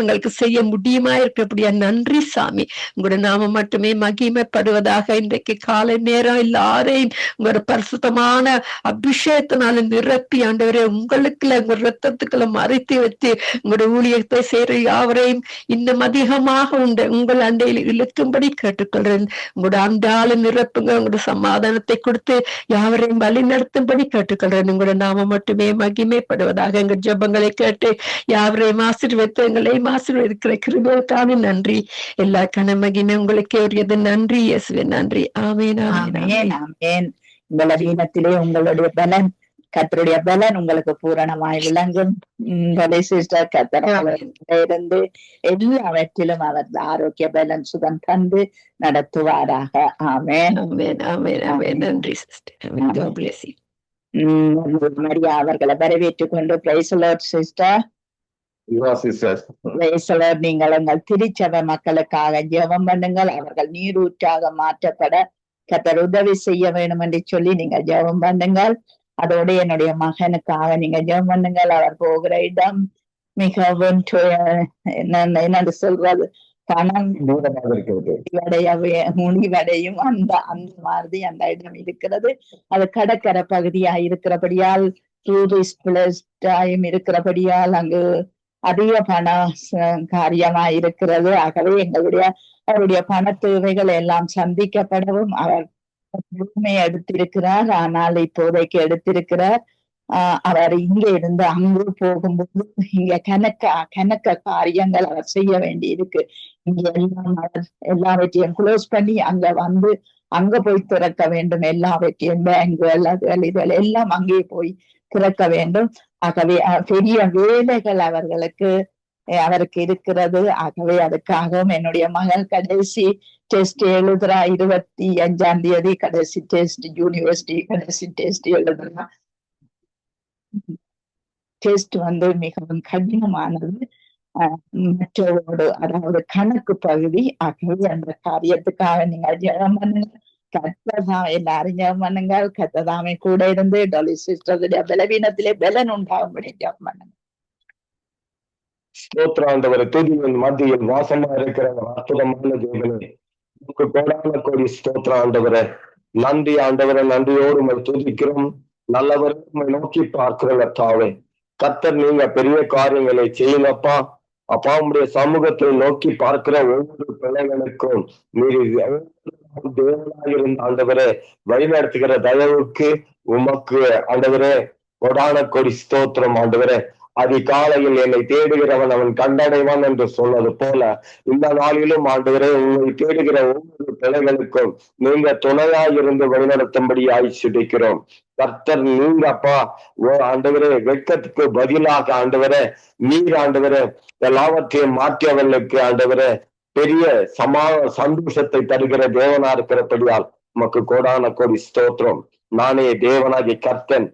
Speaker 4: எங்களுக்கு செய்ய முடியுமா இருக்கிறபடியா நன்றி சாமி. உங்களோட நாம மட்டுமே மகிமைப்படுவதாக. இன்றைக்கு காலை நேரம் எல்லாரையும் உங்களோட பரிசுத்தமான அபிஷேகத்தினால நிரப்பி ஆண்டவரே உங்களுக்குள்ள உங்க ரத்தத்துக்குள்ள மறைத்து வச்சு உங்களோட ஊழியத்தை செய்யற யாவரையும் இன்னும் அதிகமாக உங்கள் அண்டையில் இழுக்கும்படி கேட்டுக்கொள்றேன். உங்களோட அண்டால நிரப்புங்க. உங்களோட சமாதானத்தை கொடுத்து யாவரையும் வழி நடத்தும்படி கேட்டுக்கொள்றேன். உங்களோட நாம மட்டுமே மகிமைப்படுவதாக. எங்க ஜெபங்களை கேட்டு யாவரையும் ஆசீர்வதித்து எங்களையும் ஆசீர்வதிக்கிற கிருபைக்கான நன்றி. எல்லா கனமகிமை உங்களுக்கே உரியது. நன்றி இயேசுவே. நன்றி. ஆமென்.
Speaker 2: ஆமென். ஆமென். பலவீனத்திலே உங்களுடைய பலன் கர்த்தருடைய பலன் உங்களுக்கு பூரணமாய் விளங்கும். சிஸ்டர் இருந்து எல்லாவற்றிலும் அவர் ஆரோக்கிய பலன் சுகம் தந்து நடத்துவாராக. ஆமென்.
Speaker 4: ஆமென். ஆமென். ஆமென். நன்றி sister. God bless you.
Speaker 2: Maria அவர்களை வரவேற்றுக் கொண்டு பிரைஸ் தி லார்ட் சிஸ்டர். நீங்கள் உங்கள் திருச்சபை மக்களுக்காக ஜெபம் பண்ணுங்கள். அவர்கள் நீரூற்றாக மாற்றப்பட கர்த்தர் உதவி செய்ய வேண்டும் என்று சொல்லி நீங்க ஜெபம் பண்ணுங்கள். அதோட என்னுடைய மகனுக்காக நீங்க ஜெபம் பண்ணுங்கள். அவர் போகிற இடம் மிகவும் என்னன்னு சொல்றது பணம் முடிவடையும் அந்த மாதிரி அந்த இடம் இருக்கிறது. அது கடற்கரை பகுதியா இருக்கிறபடியால் டூரிஸ்ட் பிளேஸாயும் இருக்கிறபடியால் அங்கு அதிக பண காரியமா இருக்கிறது. ஆகவே அவருடைய பண தேவைகள் எல்லாம் சந்திக்கப்படவும் அவர் எடுத்திருக்கிறார். ஆனால் இப்போதைக்கு எடுத்திருக்கிறார். அவர் இங்க இருந்து அங்கு போகும்போது இங்க கணக்க காரியங்கள் அவர் செய்ய வேண்டி இருக்கு. இங்க எல்லாம் அவர் எல்லாவற்றையும் க்ளோஸ் பண்ணி அங்க போய் திறக்க வேண்டும். எல்லாவற்றையும் பேங்குகள் இதுகள் எல்லாம் அங்கே போய் திறக்க வேண்டும். ஆகவே பெரிய வேலைகள் அவருக்கு இருக்கிறது. ஆகவே அதுக்காகவும் என்னுடைய மகள் கடைசி டெஸ்ட் எழுதுறா. 25ஆம் தேதி கடைசி டெஸ்ட், யூனிவர்சிட்டி கடைசி டெஸ்ட் எழுதுறா. டெஸ்ட் மிகவும் கடினமானது. மற்றவோடு அதாவது கணக்கு பகுதி. ஆகவே அந்த காரியத்துக்காக நீங்க ஜெபம் பண்ணுங்க. கர்த்ததாம் எல்லாரும் ஜெபம் பண்ணுங்க. கர்த்ததாமே கூட இருந்து டொலி சிஸ்டருடைய பலவீனத்திலே பலன் உண்டாகும்படி ஜெபம் பண்ணுங்க.
Speaker 5: ஸ்தோத்திராண்டவரை துதியின் மத்தியில் வாசமா இருக்கிற அற்புதமான தேவனே, கோடான கோடி ஸ்தோத்திர ஆண்டவரை. நன்றி ஆண்டவரை. நன்றியோடு உங்களை துதிக்கிறோம். நல்லவரை நோக்கி பார்க்கிற தாவே கர்த்தர் நீங்க பெரிய காரியங்களை செய்யுங்கப்பா. அப்பா உங்களுடைய சமூகத்தை நோக்கி பார்க்கிற ஒவ்வொரு பிள்ளைகளுக்கும் நீர் தேவனாயிருந்த ஆண்டவரை வழிநடத்துகிற தயவுக்கு உமக்கு ஆண்டவரே கொடான கொடி ஸ்தோத்திரம் ஆண்டவரே. அதிகாலையில் என்னை தேடுகிறவன் அவன் கண்டடைவான் என்று சொன்னது போல இந்த நாளிலும் ஆண்டவரே உங்களை தேடுகிற ஒவ்வொரு பிள்ளைகளுக்கும் நீங்க துணையாயிருந்து வழிநடத்தும்படி ஆய்ச்சிக்கிறோம். கர்த்தர் நீங்க அப்பா ஆண்டவரே வெட்கத்துக்கு பதிலாக ஆண்டவரே நீர் ஆண்டவரே எல்லாவற்றையும் மாற்றியவர்களுக்கு ஆண்டவரே பெரிய சந்தோஷத்தை தருகிற தேவனா இருக்கிறபடியால் உமக்கு கோடான கோடி ஸ்தோத்திரம். நானே தேவனாகிய கர்த்தன்,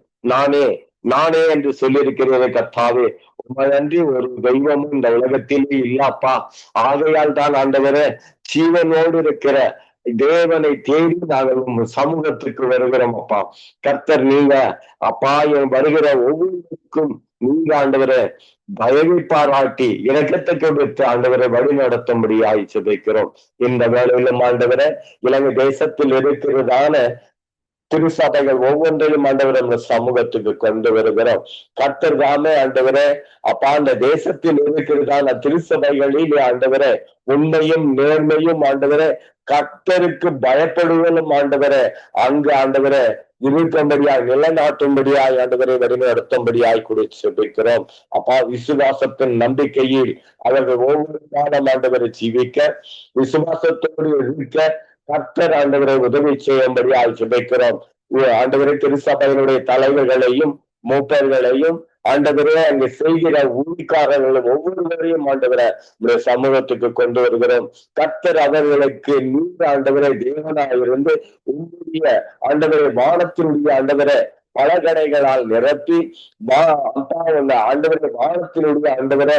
Speaker 5: நானே என்று சொல்லியிருக்கிறீர்கள் கர்த்தாவே. உண்மையன்றி ஒரு தெய்வமும் இந்த உலகத்திலே இல்லப்பா. ஆகையால் தான் ஆண்டவரே ஜீவனோடு இருக்கிற தேவனை தேடி நாங்கள் உங்கள் சமூகத்துக்கு வருகிறோம் அப்பா. கர்த்தர் நீங்க அப்பா வருகிற ஒவ்வொருவருக்கும் நீங்க ஆண்டவரை தயவை பாராட்டி இரக்கத்தை கொடுத்து ஆண்டவரை வழி நடத்தும்படியாய் ஜெபிக்கிறோம். இந்த வேளையிலும் ஆண்டவரை இலங்கை தேசத்தில் இருக்கிறதான திருசபைகள் ஒவ்வொன்றையும் ஆண்டவரை நம்ம சமூகத்துக்கு கொண்டு வருகிறோம். கர்த்தர் தாமே ஆண்டவரே அப்பா அந்த தேசத்தில் இருக்கிறதான திருசபைகளில் ஆண்டவரே உண்மையும் நேர்மையும் ஆண்டவரே கர்த்தருக்கு பயப்படுவதும் ஆண்டவரே அங்கு ஆண்டவரே இருக்கும்படியாய் நிலைநாட்டும்படியாய் ஆண்டவரை வழிநடத்தும்படியாய் கூட செபிக்கிறோம். அப்பா விசுவாசத்தின் நம்பிக்கையில் அவர்கள் ஒவ்வொரு காலம் ஆண்டவரை ஜீவிக்க விசுவாசத்தோடு இருக்க கர்த்தர் ஆண்டவரை உதவி செய்யும்படியாய் ஜெபிக்கிறோம். ஆண்டவரை திருசபையினுடைய தலைவர்களையும் மூப்பர்களையும் ஆண்டவரே அங்கு செய்கிற ஊழிக்காரர்களும் ஒவ்வொருவரையும் ஆண்டவரை சமூகத்துக்கு கொண்டு வருகிறோம். கர்த்தர் அவர்களுக்கு நீங்க ஆண்டவரை தேவனாயிருந்து உங்களுடைய ஆண்டவரை வானத்தினுடைய ஆண்டவரை பலகடைகளால் நிரப்பி அப்பா ஆண்டவரை வானத்தினுடைய ஆண்டவரை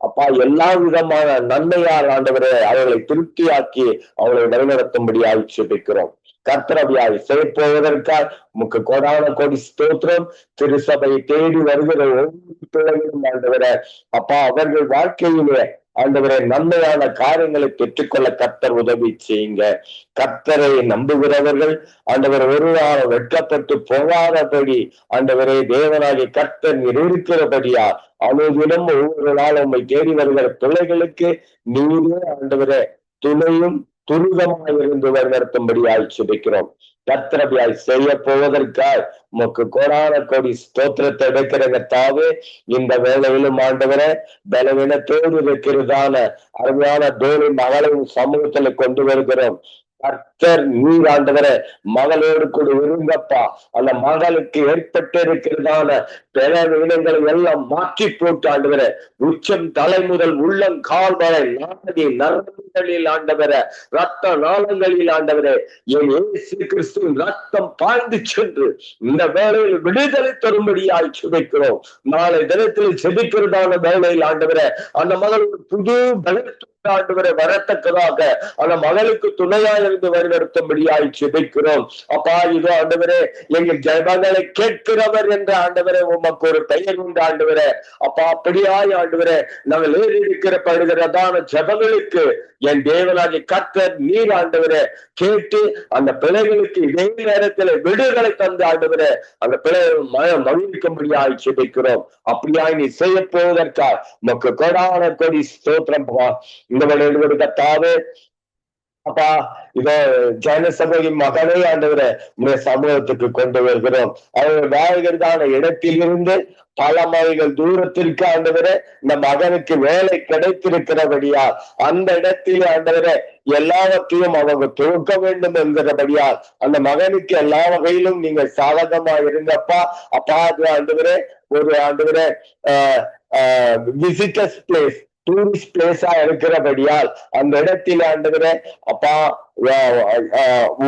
Speaker 5: அப்பா எல்லா விதமான நன்மையால் ஆண்டவரை அவர்களை திருப்தியாக்கி அவர்களை வழிநடத்தும்படி ஆட்சேபிக்கிறோம். கர்த்தரவியாய் செய்யப்போவதற்காக உமக்கு கோடான கோடி ஸ்தோத்திரம். திருசபையை தேடி வருகிற ஒவ்வொரு பிள்ளைகளும் ஆண்டவரை அப்பா அவர்கள் வாழ்க்கையிலே ஆண்டவரை நன்மையான காரியங்களை பெற்றுக்கொள்ள கர்த்தர் உதவி செய்யுங்க. கர்த்தரை நம்புகிறவர்கள் ஆண்டவர் ஒரு நாள் வெட்கப்பட்டு போகாதபடி ஆண்டவரை தேவனாகி கர்த்தர் இருக்கிறபடியா அனுதினம் ஒவ்வொரு நாள் உண்மை தேடி வருகிற பிள்ளைகளுக்கு நீரே ஆண்டவரை துணையும் துருகமாய் இருந்து வழிநடத்தும்படியாய் ஜெபிக்கிறோம். கர்த்தரபியாய் செய்ய போவதற்காக உமக்கு கோடான கோடி ஸ்தோத்திரத்தை எடுக்கிறங்க தாவே. இந்த வேளையிலும் ஆண்டவரை பலவீனத்தோடு இருக்கிறதான அருமையான தோழி மகளையும் சமூகத்துல கொண்டு வருகிறோம். கர்த்தர் நீர் ஆண்டவரை மகளோடு கூட இருங்கப்பா. அந்த மகளுக்கு ஏற்பட்டு இருக்கிறதான பலவீனங்களை எல்லாம் மாற்றி போட்டு ஆண்டவரை உச்சம் தலை முதல் உள்ளம் கால் வரை நாடி நரம்புகளில் ஆண்டவரை ரத்த நாளங்களில் ஆண்டவரை என் இயேசு கிறிஸ்துவின் ரத்தம் பாய்ந்து சென்று இந்த வேளையில் விடுதலை தரும்படியாய் ஜெபிக்கிறோம். நாளை தினத்தில் ஜெபிக்கிறதான வேளையில் ஆண்டவரை அந்த மகளுக்கு புது பலத்து ஆண்டவரை வரத்தக்கதாக அந்த மகளுக்கு துணையாக இருந்து வழிநடத்தும்படியாய் ஜெபிக்கிறோம். அப்பா இதோ ஆண்டவரே எங்கள் ஜெபங்களை கேட்கிறவர் என்ற ஆண்டவரே உமக்கு ஒரு பெயர் உண்டு ஆண்டவரே. அப்பா அப்படியாய் ஆண்டவரே நாங்கள் ஏறெடுக்கிறப்படுகிறதான ஜெபங்களுக்கு என் தேவனாகிய கர்த்தர் நீர் ஆண்டவரே கேட்டு அந்த பிள்ளைகளுக்கு இதே நேரத்தில் விடுதலை தந்து ஆண்டவரே அந்த பிள்ளைகள் மகிழ்க்கும்படியாய் ஜெபிக்கிறோம். அப்படியாய் நீ செய்ய போவதற்காக உமக்கு கோடான கோடி ஸ்தோத்திரம். இந்த வழியில் கர்த்தாவே அப்பா இதோ ஜன சபையின் மகனை ஆண்டவரை உடைய சமூகத்துக்கு கொண்டு வருகிறோம். அவர்கள் வாழ்கிறதான இடத்திலிருந்து பல மைல்கள் தூரத்திற்கு ஆண்டவரை இந்த மகனுக்கு வேலை கிடைத்திருக்கிறபடியா அந்த இடத்தில் ஆண்டவரை எல்லாவற்றையும் அவங்க துவக்க வேண்டும் என்கிறபடியால் அந்த மகனுக்கு எல்லா வகையிலும் நீங்க சாதகமா இருங்கப்பா. அப்பா அது ஆண்டவரே ஒரு ஆண்டவரை விசிட்டர்ஸ் பிளேஸ் டூரிஸ்ட் பிளேஸா இருக்கிறபடியால் அந்த இடத்தில் ஆண்டவரே அப்பா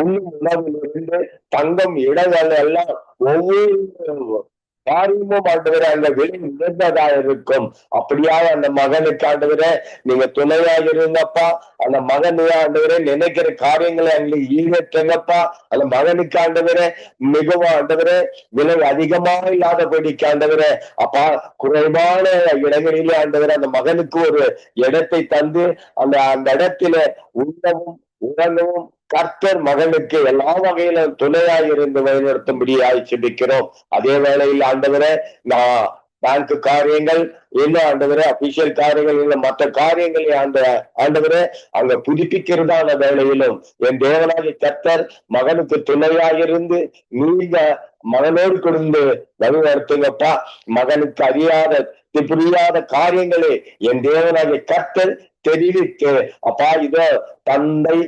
Speaker 5: உணவிலிருந்து தங்கும் இடங்கள் எல்லாம் ஒவ்வொரு காரியமும் ஆண்டவரை அந்த விலை உயர்ந்ததா இருக்கும். அப்படியாக அந்த மகனுக்கு ஆண்டவரை நீங்க துணையாக இருங்கப்பா. அந்த மகன் ஆண்டவரை நினைக்கிற காரியங்களை அங்கே ஈடுற்றங்கப்பா. அந்த மகனுக்கு ஆண்டவரை மிகவும் ஆண்டவரை விலை அதிகமாக இல்லாதபடிக்கு ஆண்டவரை அப்பா குறைவான இடங்களிலே ஆண்டவரை அந்த மகனுக்கு ஒரு இடத்தை தந்து அந்த இடத்துல உண்ணவும் உணவும் கர்த்தர் மகனுக்கு எல்லா வகையிலும் துணையாய் இருந்து வழிநடத்தும்படியாய் ஜெபிக்கிறோம். அதே வேளையில் ஆண்டவரை நான் பேங்க் காரியங்கள் என்ன ஆண்டவரை அபிஷியல் காரியங்கள் இல்ல மற்ற காரியங்களை ஆண்டவரை அங்க புதுப்பிக்கிறதான வேளையிலும் என் தேவனாகிய கர்த்தர் மகனுக்கு துணையாயிருந்து நீங்க மகனோடு கொடுத்து வழிநடத்துங்கப்பா. மகனுக்கு அறியாத புரியாத காரியங்களே என் தேவனாகிய கர்த்தர் தெரிவித்து அப்பா இதோ தந்தை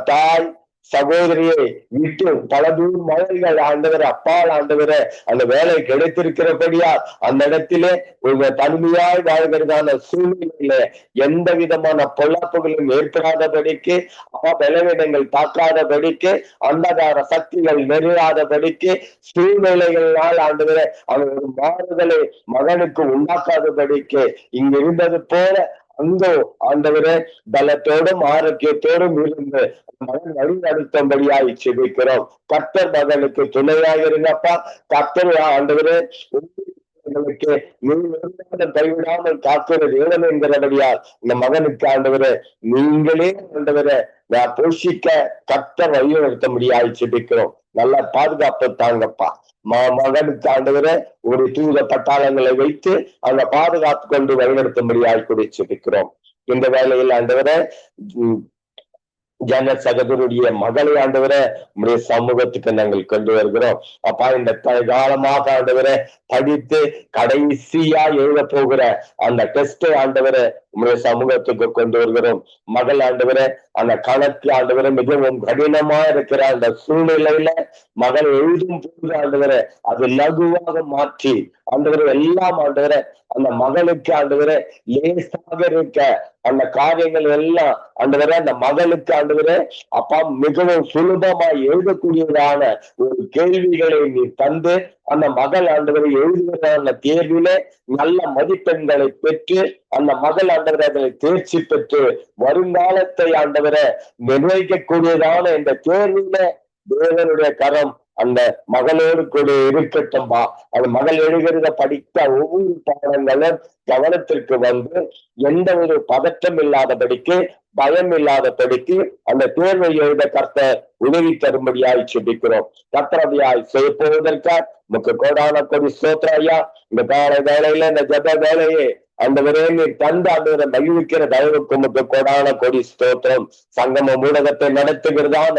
Speaker 5: தாய் சகோதரியை விட்டு பல தூர் மகள்கள் ஆண்டவரை அப்பால் ஆண்டவரை அந்த வேலை கிடைத்திருக்கிறபடியா அந்த இடத்திலே ஒரு தனிமையாய் வாழ்கிறதான சூழ்நிலையில எந்த விதமான பொல்லாப்புகளும் ஏற்படாதபடிக்கு அப்பா பலவீனங்கள் தாக்காதபடிக்கு அந்தகார சக்திகள் நிறையாதபடிக்கு சூழ்நிலைகளால் ஆண்டவரை அவர் ஒரு மாறுதலை மகனுக்கு உண்டாக்காதபடிக்கு இங்க இருந்தது போல அந்த ஆண்டவரே பலத்தோடும் ஆரோக்கியத்தோடும் இருந்து மகன் வழி நடத்தும்படியாய் செபிக்கிறோம். கர்த்தர் மகனுக்கு துணையாக இருங்கப்பா. கர்த்தர் ஆண்டவரே எங்களுக்கு நீங்க கைவிடாமல் காக்கிறது ஏழனை என்கிறபடியால் இந்த மகனுக்கு ஆண்டவரே நீங்களே ஆண்டவரை போஷிக்க கர்த்தர் வழிநடத்த முடியாது செபிக்கிறோம். நல்ல பாதுகாப்பு தாங்கப்பா. மகனுக்கு ஆண்டவரை ஒரு தூத பட்டாளங்களை வைத்து அந்த பாதுகாத்து கொண்டு வழிநடத்த முடியாது கூட செபிக்கிறோம். இந்த வேலையில் ஆண்டவரை ஜன சகோதரருடைய மகளை ஆண்டவரை உடைய சமூகத்துக்கு நாங்கள் கொண்டு வருகிறோம். அப்பா இந்த காலமாக ஆண்டவரை படித்து கடைசியா எழுத போகிற அந்த டெஸ்டை ஆண்டவரை உடைய சமூகத்துக்கு கொண்டு வருகிறோம். மகள் ஆண்டவரை அந்த கணக்கு ஆண்டவரை மிகவும் கடினமா இருக்கிற அந்த சூழ்நிலையில மகள் எழுதும் போது ஆண்டவரை அது லகுவாக மாற்றி ஆண்டவரை எல்லாம் ஆண்டவரை அந்த மகளுக்கு ஆண்டவரை லேசாக இருக்க அந்த காரியங்கள் எல்லாம் ஆண்டவரை அந்த மகளுக்கு ஆண்டவரை அப்பா மிகவும் சுலபமா எழுதக்கூடியதான ஒரு கேள்விகளை நீ தந்து அந்த மகள் ஆண்டவரை எழுதுவதான தேர்வில நல்ல மதிப்பெண்களை பெற்று அந்த மகள் ஆண்டவரை அதனை தேர்ச்சி பெற்று வருங்காலத்தை ஆண்டவரை நிர்வகிக்கக்கூடியதான இந்த தேர்வில தேவனுடைய கரம் அந்த மகளோடு கூட இருக்கட்டும்பா. அந்த மகள் எழுகிறத படித்த ஒவ்வொரு பாடங்களும் கவனத்திற்கு வந்து எந்த ஒரு பதற்றம் இல்லாதபடிக்கு பயம் இல்லாதபடிக்கு அந்த தேர்வை எழுத கர்த்தர் உதவி தரும்படியாய் செபிக்கிறோம். கர்த்தரடியாய் செய்யப்போவதற்காக நமக்கு கோடான கொடி ஸ்தோத்திரம் ஐயா. இந்த கால வேலையில இந்த ஜப வேலையே அந்த விரைவில் தந்து அந்த மகிழ்விக்கிற தயவுக்கு நமக்கு கோடான கொடி ஸ்தோத்திரம். சங்கம ஊடகத்தை நடத்துகிறதான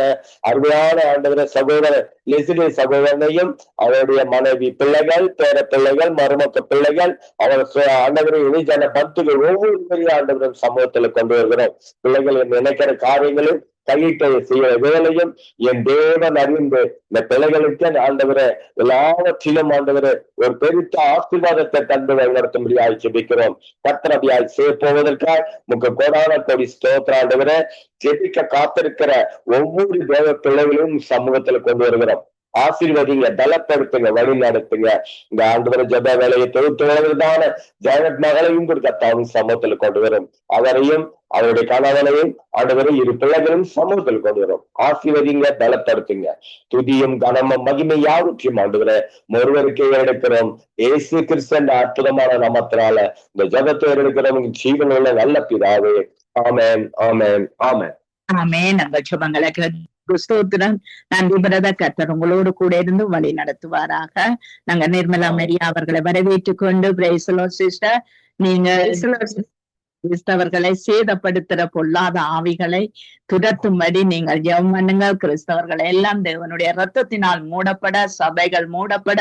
Speaker 5: அருமையான ஆண்டவர சகோதரர் லெசிலி சகோதரனையும் அவருடைய மனைவி பிள்ளைகள் பேர பிள்ளைகள் மருமக்க பிள்ளைகள் அவர் ஆண்டவரை இணைஜன பக்துகள் ஒவ்வொருவரையும் ஆண்டவரும் சமூகத்துல கொண்டு வருகிறோம். பிள்ளைகள் நினைக்கிற காரியங்களும் கையிட்ட செய்ய வேலையும் என் தேவன் அறிந்து இந்த பிள்ளைகளுக்கு ஆண்டவரை எல்லாவற்றிலும் ஆண்டவரை ஒரு பெருத்த ஆசீர்வாதத்தை தந்து வழிநடத்த முடியாது செபிக்கிறோம். கர்த்தரடியாய் செய்ய போவதற்காக முக்க கோடான கோடி ஸ்தோத்திர ஆண்டவரை செபிக்க காத்திருக்கிற ஒவ்வொரு தேவ பிள்ளைகளையும் சமூகத்துல கொண்டு வருகிறோம். ஆசீர்வதிங்க, பலப்படுத்துங்க, வழி நடத்துங்க. இந்த ஆண்டவரை ஜப வேலையை தொகுத்துவதான ஜெயலட் மகளையும் கொடுத்தாவும் சமூகத்தில் கொண்டு வரும். அவரையும் அவருடைய கணவனையும் ஆண்டவரை இரு பிள்ளைகளும் சமூகத்தில் கொண்டு வரும். ஆசீர்வதிங்க, பலப்படுத்துங்க. துதியும் கனமும் மகிமை யாவற்றையும் ஆண்டவரை ஒருவருக்கே எடுக்கிறோம். இயேசு கிறிஸ்து அற்புதமான நாமத்தினால இந்த ஜபத்தை எடுக்கிறவங்க ஜீவன் உள்ள நல்ல பிதாவே. ஆமென், ஆமென், ஆமென்.
Speaker 2: ஆமென். நம்ம ஜெபங்களுக்கு ஸ்தோத்திரம். நன்றி பிரத. கர்த்தர் உங்களோடு கூட இருந்து வழி நடத்துவாராக. நாங்க நிர்மலா மெரியா அவர்களை வரவேற்றுக் கொண்டு பிரைஸ் தி லார்ட் சிஸ்டர். நீங்க கிறிஸ்தவர்களை சேதப்படுத்துற பொல்லாத ஆவிகளை துரத்தும்படி நீங்கள் ஜெபம் பண்ணுங்க. கிறிஸ்தவர்கள் எல்லாம் தேவனுடைய இரத்தத்தினால் மூடப்பட, சபைகள் மூடப்பட,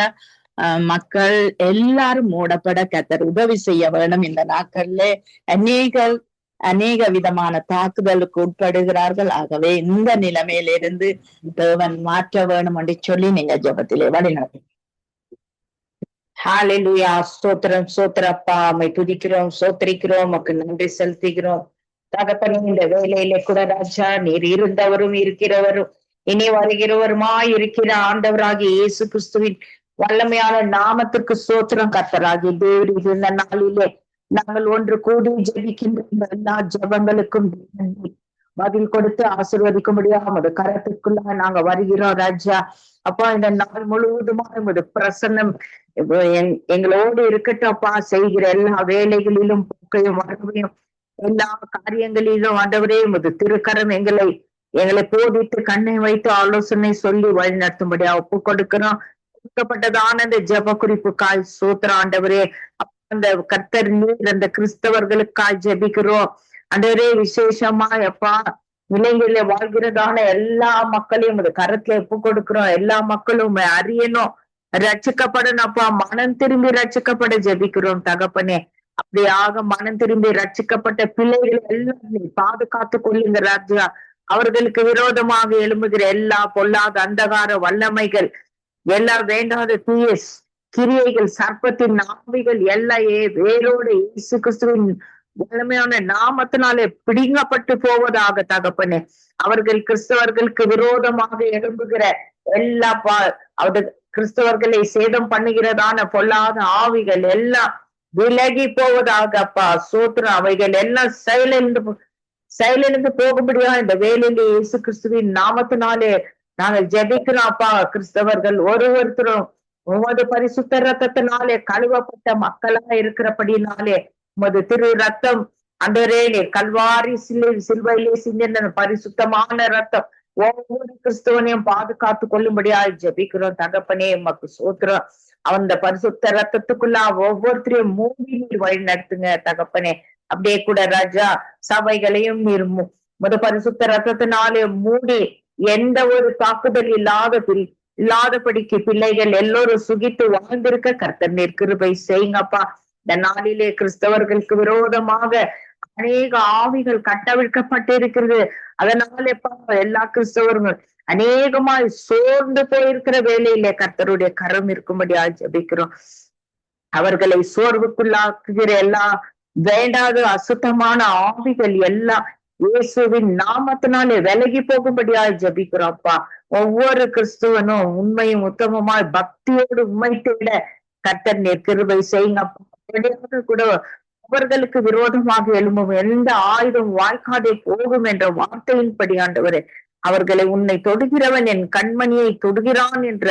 Speaker 2: மக்கள் எல்லாரும் மூடப்பட கர்த்தர் உதவி செய்ய வேணும். இந்த நாட்கள்ல அநேக விதமான தாக்குதலுக்கு உட்படுகிறார்கள். ஆகவே இந்த நிலைமையிலிருந்து தேவன் மாற்ற வேணும் என்று சொல்லி நீங்க ஜெபத்திலே வழிநடத்து. ஹல்லேலூயா. ஸ்தோத்திரம், ஸ்தோத்திரப்பா. உம்மை துதிக்கிறோம், ஸ்தோத்திரிக்கிறோம், உமக்கு நன்றி செலுத்துகிறோம். தகப்பனே, இந்த வேலையில கூட ராஜா நீர் இருந்தவரும் இருக்கிறவரும் இனி வருகிறவருமாய் இருக்கிற ஆண்டவராகிய இயேசு கிறிஸ்துவின் வல்லமையான நாமத்திற்கு ஸ்தோத்திரம். கர்த்தராகிய தேவரீர் இந்த நாளிலே நாங்கள் ஒன்று கூடி ஜெபிக்கின்ற எல்லா ஜெபங்களுக்கும் பதில் கொடுத்து ஆசீர்வதிக்கும்படியா உமது கரத்துக்குள்ள நாங்க வருகிறோம் ராஜா. அப்பா, இந்த நாள் முழுவதுமா உமது பிரசன்னம் எங்களோடு இருக்கட்டும் அப்பா. செய்கிற எல்லா வேலைகளிலும் போக்கையும் வரவையும் எல்லா காரியங்களிலும் ஆண்டவரே உமது திருக்கரம் எங்களை போதித்து கண்ணை வைத்து ஆலோசனை சொல்லி வழி நடத்தும்படியா ஒப்பு கொடுக்கிறோம். கொடுக்கப்பட்டதான இந்த ஜெப குறிப்புக்காய் ஸ்தோத்திரம் ஆண்டவரே. அந்த கர்த்தர் நீர் அந்த கிறிஸ்தவர்களுக்காய் ஜெபிக்கிறோம் ஆண்டவரே. விசேஷமா எப்பா இலங்கையில வாழ்கிறதான எல்லா மக்களையும் அது கரத்துல ஒப்பு கொடுக்கிறோம். எல்லா மக்களும் அறியணும், ரட்சிக்கப்படணும் அப்பா. மனம் திரும்பி ரட்சிக்கப்பட ஜெபிக்கிறோம் தகப்பனே. அப்படியாக மனம் திரும்பி ரட்சிக்கப்பட்ட பிள்ளைகள் எல்லாம் பாதுகாத்து கொள்ளுங்க ராஜா. அவர்களுக்கு விரோதமாக எழும்புகிற எல்லா பொல்லாத அந்தகார வல்லமைகள், எல்லா வேண்டாத தீய கிரியைகள், சர்ப்பத்தின் ஆவிகள் எல்லாம் வேரோடு இயேசு கிறிஸ்துவின் வல்லமையான நாமத்தினாலே பிடிங்கப்பட்டு போவதாக தகப்பனே. அவர்கள் கிறிஸ்தவர்களுக்கு விரோதமாக எழும்புகிற எல்லா கிறிஸ்தவர்களை சேதம் பண்ணுகிறதான பொல்லாத ஆவிகள் எல்லாம்
Speaker 6: விலகி போவதாக அப்பா. சோத்திரம். அவைகள் எல்லாம் செயலிழந்து போகும்படியா இந்த வேலையிலே இயேசு கிறிஸ்துவின் நாமத்தினாலே நாங்கள் ஜெபிக்கிறோம் அப்பா. கிறிஸ்தவர்கள் ஒருத்தரும் உமது பரிசுத்த ரத்தத்தினாலே கழுவப்பட்ட மக்களா இருக்கிறபடினாலே உமது திரு ரத்தம் அன்றரே கல்வாரி சிலுவையிலே சிந்தின பரிசுத்தமான ரத்தம் ஒவ்வொரு கிறிஸ்தவனையும் பாதுகாத்து கொள்ளும்படியா ஜெபிக்கிறோம் தகப்பனே. உமக்கு சோத்திரம். அந்த பரிசுத்த ரத்தத்துக்குள்ள ஒவ்வொருத்தரையும் மூடி நீர் வழி நடத்துங்க தகப்பனே. அப்படியே கூட ராஜா சபைகளையும் நீர் முத பரிசுத்த ரத்தத்தினாலே மூடி எந்த ஒரு தாக்குதல் இல்லாதபடிக்கு பிள்ளைகள் எல்லோரும் சுகித்து வாழ்ந்திருக்க கர்த்தர் நீர் கிருபை செய்யுங்கப்பா. இந்த நாளிலே கிறிஸ்தவர்களுக்கு விரோதமாக அநேக ஆவிகள் கட்டவிழ்க்கப்பட்டு இருக்கிறது. அதனால எல்லா கிறிஸ்தவர்கள் அநேகமாய் சோர்ந்து போயிருக்கிற வேலையிலே கர்த்தருடைய கரம் இருக்கும்படியா ஜெபிக்கிறோம். அவர்களை சோர்வுக்குள்ளாக்குகிற எல்லா வேண்டாத அசுத்தமான ஆவிகள் எல்லாம் இயேசுவின் நாமத்தினாலே விலகி போகும்படியா ஜெபிக்கிறோம்ப்பா. ஒவ்வொரு கிறிஸ்துவனும் உண்மையும் உத்தமமாய் பக்தியோடு உண்மை தேட கர்த்தர் நீர் கிருபை செய்யுங்கப்பா. கூட அவர்களுக்கு விரோதமாக எழும்பும் எந்த ஆயுதம் வாய்க்காதே போகும் என்ற வார்த்தையின்படி ஆண்டவரே அவர்களை உன்னை தொடுகிறவன் என் கண்மணியை தொடுகிறான் என்ற